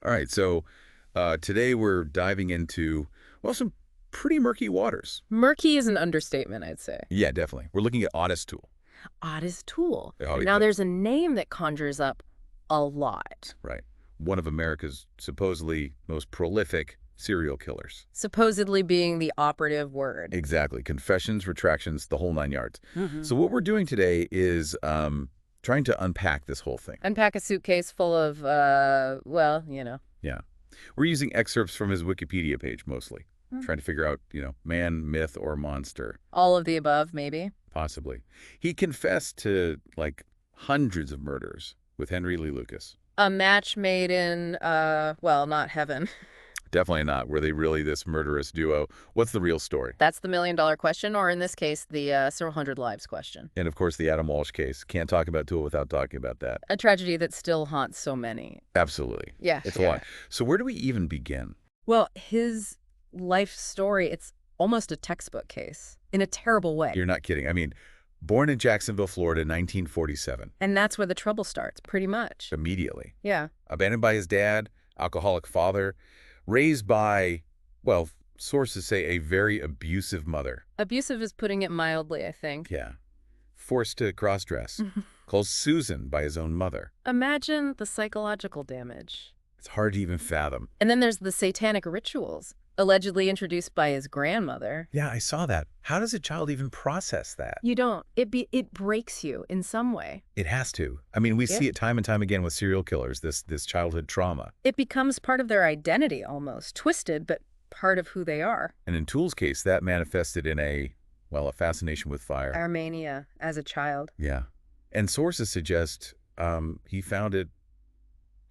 All right, so today we're diving into, well, some pretty murky waters. Murky is an understatement, I'd say. Yeah, definitely. We're looking at Ottis Toole. Ottis Toole. Oh, Now, yeah, there's a name that conjures up a lot. right. One of America's supposedly most prolific serial killers. Supposedly being the operative word. Exactly. Confessions, retractions, the whole nine yards. Mm-hmm. So what we're doing today is trying to unpack this whole thing. Unpack a suitcase full of, well, Yeah. We're using excerpts from his Wikipedia page mostly, trying to figure out, man, myth, or monster. all of the above, maybe. Possibly. He confessed to, like, hundreds of murders with Henry Lee Lucas. A match made in, well, not heaven. Definitely not. Were they really this murderous duo? What's the real story? That's the million-dollar question, or in this case, the several hundred lives question. And, of course, the Adam Walsh case. Can't talk about Toole without talking about that. A tragedy that still haunts so many. Absolutely. Yeah. It's a lot. So where do we even begin? Well, his life story, it's almost a textbook case, in a terrible way. You're not kidding. I mean, born in Jacksonville, Florida, 1947. And that's where the trouble starts, pretty much. Immediately. Yeah. Abandoned by his dad, alcoholic father, raised by, well, sources say a very abusive mother. Abusive is putting it mildly, I think. Yeah. Forced to cross-dress. Called Susan by his own mother. Imagine the psychological damage. It's hard to even fathom. And then there's the satanic rituals, allegedly introduced by his grandmother. Yeah, I saw that. How does a child even process that? You don't. It breaks you in some way. It has to. I mean, we Yeah. see it time and time again with serial killers, this childhood trauma. It becomes part of their identity almost, twisted, but part of who they are. And in Toole's case, that manifested in a fascination with fire. Armenia as a child. Yeah. And sources suggest he found it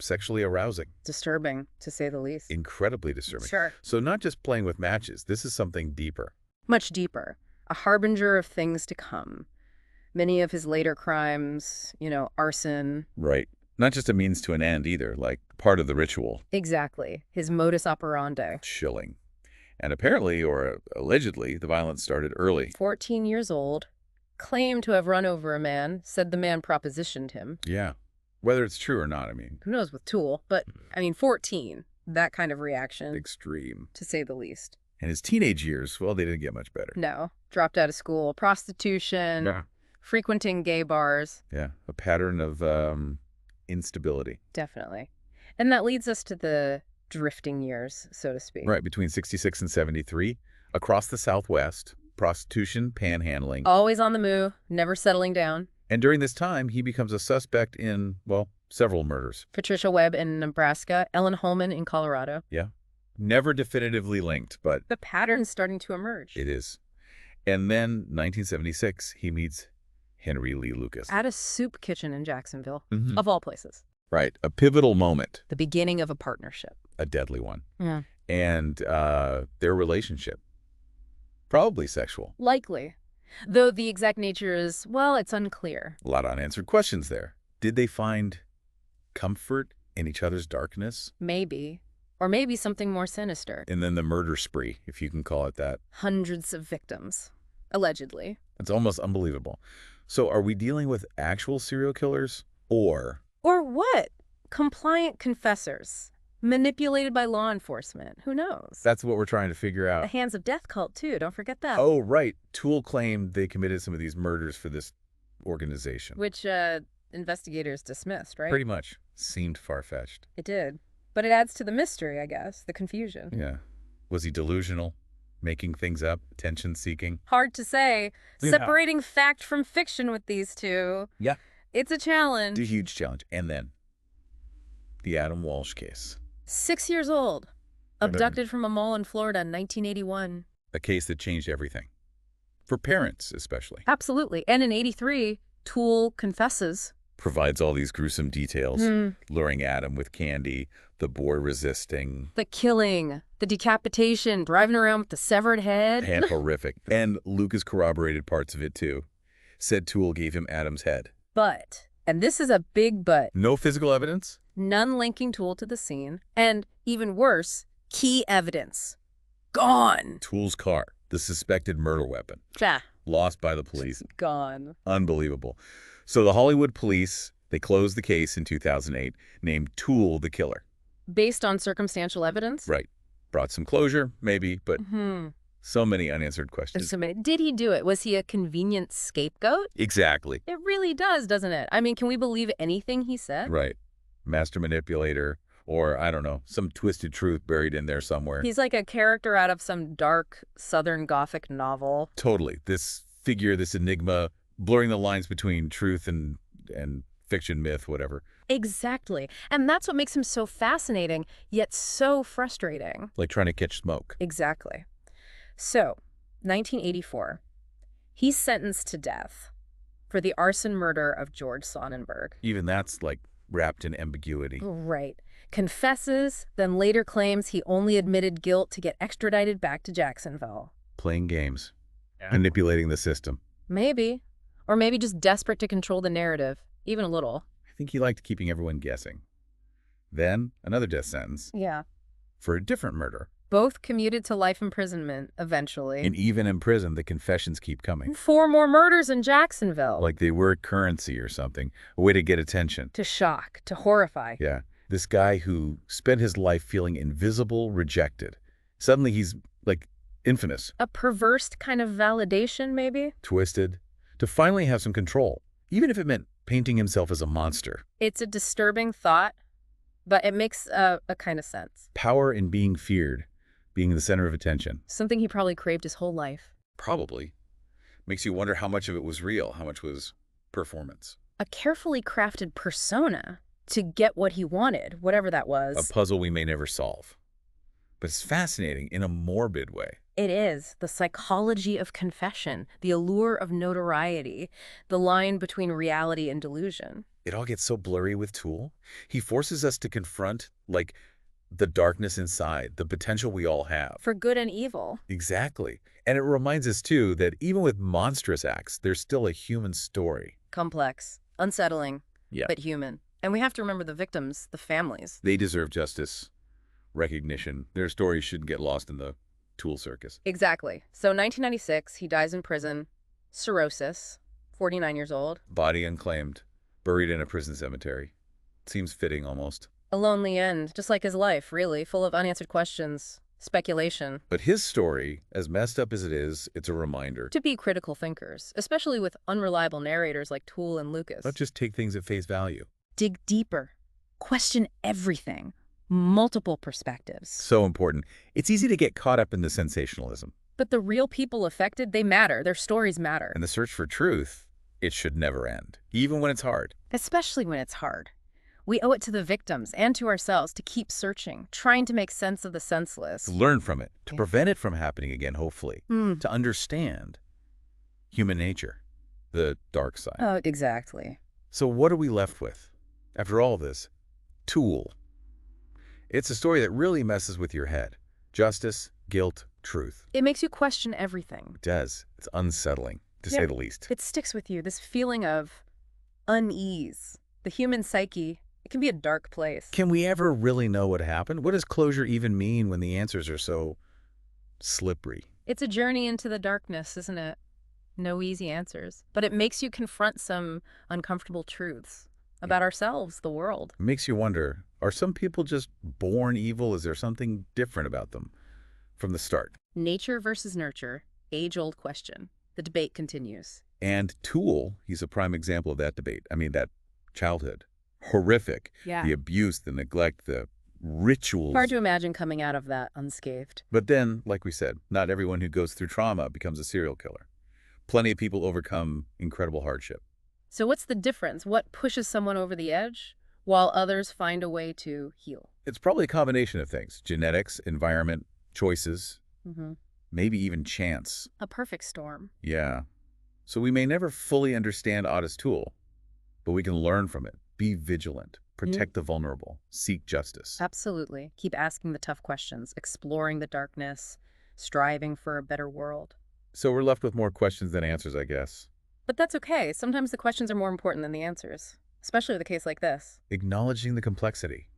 sexually arousing. Disturbing, to say the least. Incredibly disturbing. Sure. So not just playing with matches. This is something deeper. Much deeper. A harbinger of things to come. Many of his later crimes, arson. Right. Not just a means to an end either, like part of the ritual. Exactly. His modus operandi. Chilling. And apparently, or allegedly, the violence started early. 14 years old. Claimed to have run over a man. Said the man propositioned him. Yeah. Whether it's true or not, I mean. Who knows with Toole, but, 14. That kind of reaction. Extreme. To say the least. And his teenage years, well, they didn't get much better. No. Dropped out of school. Prostitution. Yeah. Frequenting gay bars. Yeah. A pattern of instability. Definitely. And that leads us to the drifting years, so to speak. Right. Between 66 and 73, across the Southwest, prostitution, panhandling. Always on the move, never settling down. And during this time, he becomes a suspect in, well, several murders. Patricia Webb in Nebraska, Ellen Holman in Colorado. Yeah. Never definitively linked, but The pattern's starting to emerge. it is. And then, 1976, he meets Henry Lee Lucas. At a soup kitchen in Jacksonville, Mhm. of all places. Right. A pivotal moment. The beginning of a partnership. A deadly one. Yeah. And their relationship. Probably sexual. Likely. Though the exact nature is, well, it's unclear. A lot of unanswered questions there. Did they find comfort in each other's darkness? Maybe. Or maybe something more sinister. And then the murder spree, if you can call it that. Hundreds of victims. Allegedly. It's almost unbelievable. So are we dealing with actual serial killers or... Or what? Compliant confessors. Manipulated by law enforcement. Who knows? That's what we're trying to figure out. The Hands of Death cult, too. Don't forget that. Oh, right. Toole claimed they committed some of these murders for this organization. Which investigators dismissed, right? Pretty much. Seemed far-fetched. It did. But it adds to the mystery, I guess. The confusion. Yeah. Was he delusional? Making things up? Attention-seeking? Hard to say. Yeah. Separating fact from fiction with these two. Yeah. It's a challenge. A huge challenge. And then the Adam Walsh case. 6 years old. Abducted from a mall in Florida in 1981. A case that changed everything. For parents, especially. Absolutely. And in 83, Toole confesses. Provides all these gruesome details. Luring Adam with candy, the boy resisting. The killing, the decapitation, driving around with the severed head. And horrific. And Lucas corroborated parts of it, too. Said Toole gave him Adam's head. But, and this is a big but, No physical evidence? none linking Toole to the scene, and, even worse, key evidence. Gone. Toole's car, the suspected murder weapon. Ja. Lost by the police. Gone. Unbelievable. So the Hollywood police, they closed the case in 2008, named Toole the killer. Based on circumstantial evidence? Right. Brought some closure, maybe, but Hmm. so many unanswered questions. Did he do it? Was he a convenient scapegoat? Exactly. It really does, doesn't it? I mean, can we believe anything he said? Right. Master manipulator, or I don't know, some twisted truth buried in there somewhere. He's like a character out of some dark Southern Gothic novel. Totally. This figure, this enigma, blurring the lines between truth and fiction, myth, whatever. Exactly. And that's what makes him so fascinating, yet so frustrating. Like trying to catch smoke. Exactly. So, 1984, he's sentenced to death for the arson murder of George Sonnenberg. Even that's like wrapped in ambiguity. Right. Confesses, then later claims he only admitted guilt to get extradited back to Jacksonville. Playing games. Yeah. Manipulating the system. Maybe. Or maybe just desperate to control the narrative, even a little. I think he liked keeping everyone guessing. Then, another death sentence. Yeah. For a different murder. Both commuted to life imprisonment, eventually. And even in prison, the confessions keep coming. 4 more murders in Jacksonville. Like they were currency or something. A way to get attention. To shock, to horrify. Yeah. This guy who spent his life feeling invisible, rejected. Suddenly he's, like, infamous. A perverse kind of validation, maybe? Twisted. To finally have some control. Even if it meant painting himself as a monster. It's a disturbing thought, but it makes a kind of sense. Power in being feared. Being the center of attention. Something he probably craved his whole life. Probably. Makes you wonder how much of it was real, how much was performance. A carefully crafted persona to get what he wanted, whatever that was. A puzzle we may never solve. But it's fascinating in a morbid way. It is. The psychology of confession, the allure of notoriety, the line between reality and delusion. It all gets so blurry with Toole. He forces us to confront, like, the darkness inside, the potential we all have. For good and evil. Exactly. And it reminds us, too, that even with monstrous acts, there's still a human story. Complex, unsettling, Yeah. but human. And we have to remember the victims, the families. They deserve justice, recognition. Their stories shouldn't get lost in the Toole circus. Exactly. So 1996, he dies in prison. Cirrhosis, 49 years old. Body unclaimed, buried in a prison cemetery. Seems fitting, almost. A lonely end, just like his life, really, full of unanswered questions, speculation. But his story, as messed up as it is, it's a reminder. To be critical thinkers, especially with unreliable narrators like Toole and Lucas. Not just take things at face value. Dig deeper. Question everything. Multiple perspectives. So important. It's easy to get caught up in the sensationalism. But the real people affected, they matter. Their stories matter. And the search for truth, it should never end, even when it's hard. Especially when it's hard. We owe it to the victims and to ourselves to keep searching, trying to make sense of the senseless. To learn from it, to prevent it from happening again, hopefully. To understand human nature, the dark side. Oh, exactly. So what are we left with? After all this, Toole. It's a story that really messes with your head. Justice, guilt, truth. It makes you question everything. It does. It's unsettling, to say the least. It sticks with you, this feeling of unease. The human psyche, it can be a dark place. Can we ever really know what happened? What does closure even mean when the answers are so slippery? It's a journey into the darkness, isn't it? No easy answers. But it makes you confront some uncomfortable truths about ourselves, the world. It makes you wonder, are some people just born evil? Is there something different about them from the start? Nature versus nurture, age-old question. The debate continues. And Toole, he's a prime example of that debate. I mean, that childhood. Horrific. Yeah. The abuse, the neglect, the rituals. Hard to imagine coming out of that unscathed. But then, like we said, not everyone who goes through trauma becomes a serial killer. Plenty of people overcome incredible hardship. So what's the difference? What pushes someone over the edge while others find a way to heal? It's probably a combination of things. Genetics, environment, choices, maybe even chance. A perfect storm. Yeah. So we may never fully understand Ottis Toole, but we can learn from it. Be vigilant. Protect the vulnerable. Seek justice. Absolutely. Keep asking the tough questions, exploring the darkness, striving for a better world. So we're left with more questions than answers, I guess. But that's okay. Sometimes the questions are more important than the answers, especially with a case like this. Acknowledging the complexity,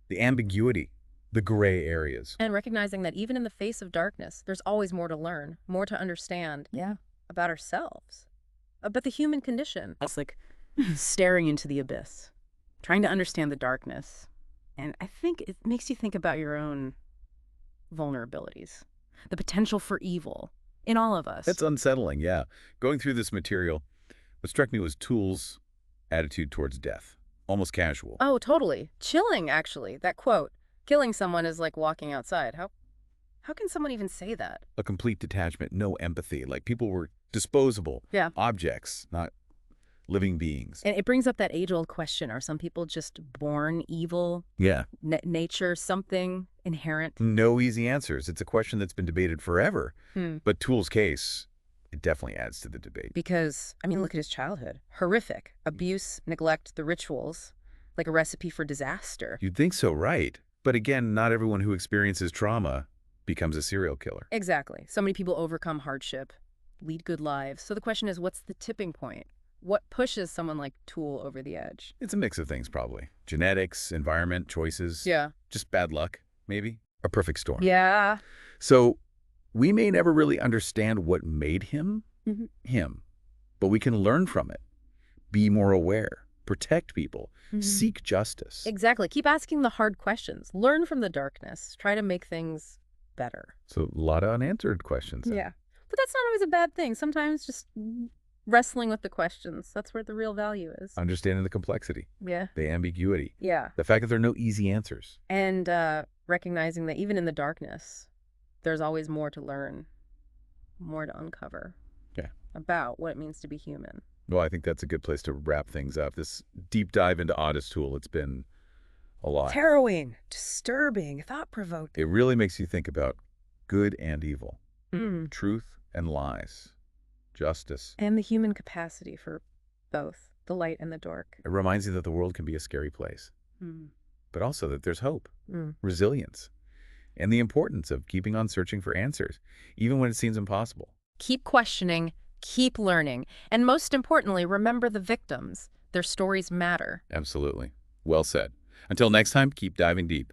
the ambiguity, the gray areas. And recognizing that even in the face of darkness, there's always more to learn, more to understand. Yeah. About ourselves. About the human condition. It's like staring into the abyss, trying to understand the darkness, And I think it makes you think about your own vulnerabilities, the potential for evil in all of us. That's unsettling, yeah. Going through this material, what struck me was Toole's attitude towards death. Almost casual. Oh, totally. Chilling, actually. That quote, killing someone is like walking outside. How can someone even say that? A complete detachment, no empathy. Like people were disposable. Yeah. Objects, not living beings. And it brings up that age-old question. Are some people just born evil? Yeah. Nature, something inherent? No easy answers. It's a question that's been debated forever. But Toole's case, it definitely adds to the debate. Because, I mean, look at his childhood. Horrific. Abuse, neglect, the rituals. Like a recipe for disaster. You'd think so, right? But again, not everyone who experiences trauma becomes a serial killer. Exactly. So many people overcome hardship, lead good lives. So the question is, what's the tipping point? What pushes someone like Toole over the edge? It's a mix of things, probably. Genetics, environment, choices. Yeah. Just bad luck, maybe. A perfect storm. Yeah. So we may never really understand what made him him, but we can learn from it, be more aware, protect people, seek justice. Exactly. Keep asking the hard questions. Learn from the darkness. Try to make things better. So a lot of unanswered questions. Yeah. But that's not always a bad thing. Sometimes just wrestling with the questions. That's where the real value is. Understanding the complexity, Yeah. the ambiguity, Yeah. the fact that there are no easy answers. And recognizing that even in the darkness, there's always more to learn, more to uncover. Yeah. About what it means to be human. Well, I think that's a good place to wrap things up. This deep dive into Ottis Toole, it's been a lot. Harrowing, disturbing, thought-provoking. It really makes you think about good and evil, Mm. truth and lies, justice. And the human capacity for both, the light and the dark. It reminds you that the world can be a scary place, Mm. but also that there's hope, Mm. resilience, and the importance of keeping on searching for answers, even when it seems impossible. Keep questioning, keep learning, and most importantly, remember the victims. Their stories matter. Absolutely. Well said. Until next time, keep diving deep.